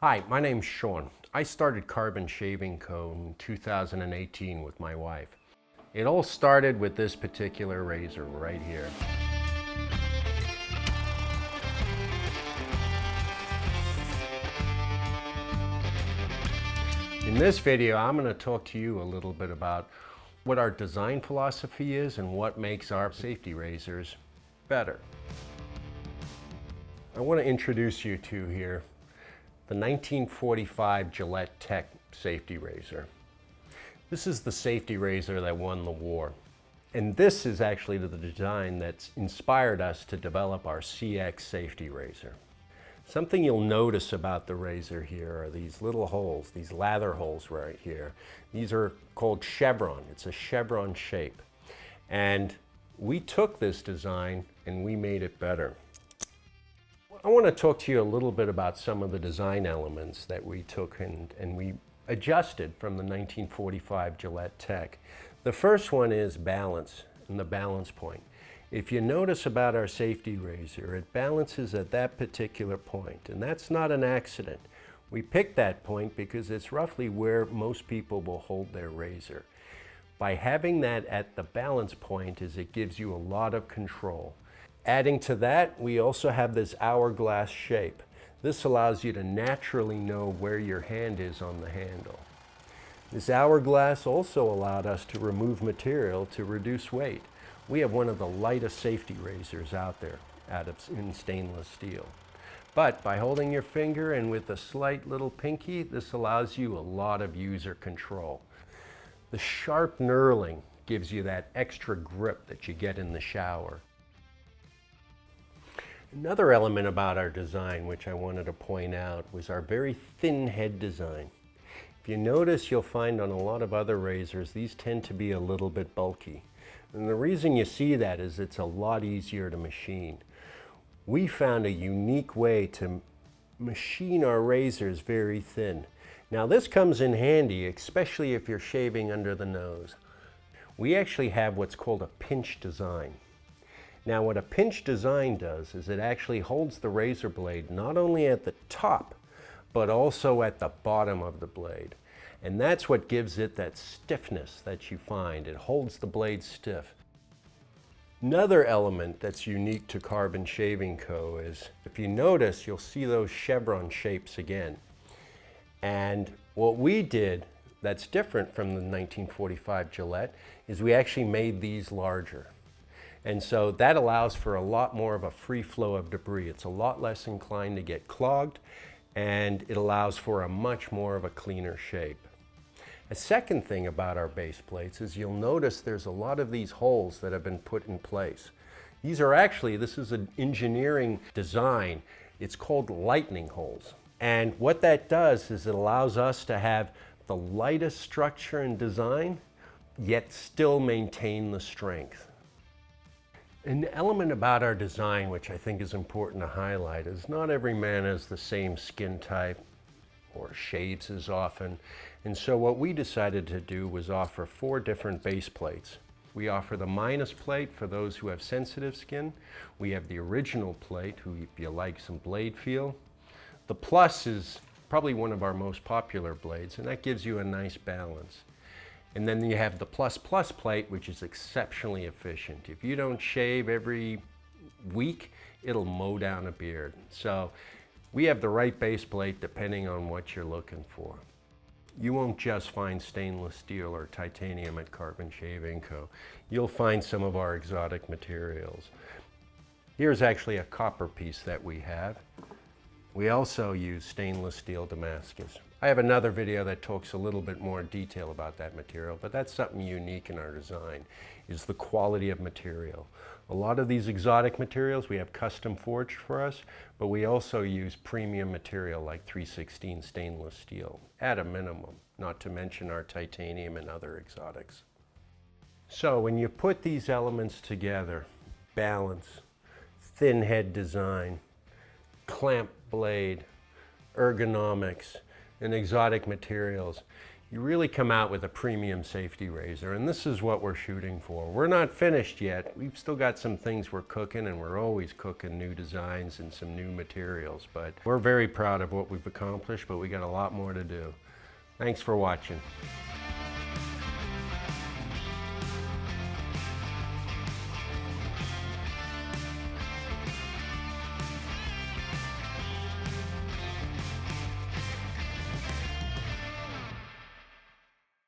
Hi, my name's Sean. I started Carbon Shaving Co. in 2018 with my wife. It all started with this particular razor right here. In this video, I'm going to talk to you a little bit about what our design philosophy is and what makes our safety razors better. I want to introduce you to here the 1945 Gillette Tech safety razor. This is the safety razor that won the war. And this is actually the design that's inspired us to develop our CX safety razor. Something you'll notice about the razor here are these little holes, these lather holes right here. These are called chevron. It's a chevron shape. And we took this design and we made it better. I want to talk to you a little bit about some of the design elements that we took and we adjusted from the 1945 Gillette Tech. The first one is balance and the balance point. If you notice about our safety razor, it balances at that particular point, and that's not an accident. We picked that point because it's roughly where most people will hold their razor. By having that at the balance point it gives you a lot of control. Adding to that, we also have this hourglass shape. This allows you to naturally know where your hand is on the handle. This hourglass also allowed us to remove material to reduce weight. We have one of the lightest safety razors out there in stainless steel. But by holding your finger and with a slight little pinky, this allows you a lot of user control. The sharp knurling gives you that extra grip that you get in the shower. Another element about our design which I wanted to point out was our very thin head design. If you notice, you'll find on a lot of other razors these tend to be a little bit bulky. And the reason you see that is it's a lot easier to machine. We found a unique way to machine our razors very thin. Now this comes in handy, especially if you're shaving under the nose. We actually have what's called a pinch design. Now what a pinch design does is it actually holds the razor blade not only at the top, but also at the bottom of the blade. And that's what gives it that stiffness that you find. It holds the blade stiff. Another element that's unique to Carbon Shaving Co. is, if you notice, you'll see those chevron shapes again. And what we did that's different from the 1945 Gillette is we actually made these larger. And so that allows for a lot more of a free flow of debris. It's a lot less inclined to get clogged, and it allows for a much more of a cleaner shape. A second thing about our base plates is you'll notice there's a lot of these holes that have been put in place. These are actually, this is an engineering design. It's called Lightening Holes. And what that does is it allows us to have the lightest structure and design, yet still maintain the strength. An element about our design which I think is important to highlight is not every man has the same skin type or shaves as often. And so what we decided to do was offer 4 different base plates. We offer the minus plate for those who have sensitive skin. We have the original plate, who if you like some blade feel. The plus is probably one of our most popular blades, and that gives you a nice balance. And then you have the plus plate, which is exceptionally efficient. If you don't shave every week, it'll mow down a beard. So we have the right base plate depending on what you're looking for. You won't just find stainless steel or titanium at Carbon Shaving Co. You'll find some of our exotic materials. Here's actually a copper piece that we have. We also use stainless steel Damascus. I have another video that talks a little bit more in detail about that material, but that's something unique in our design, is the quality of material. A lot of these exotic materials we have custom forged for us, but we also use premium material like 316 stainless steel at a minimum, not to mention our titanium and other exotics. So when you put these elements together, balance, thin head design, clamp blade, ergonomics, and exotic materials, you really come out with a premium safety razor, and this is what we're shooting for. We're not finished yet. We've still got some things we're cooking, and we're always cooking new designs and some new materials, but we're very proud of what we've accomplished, but we got a lot more to do. Thanks for watching.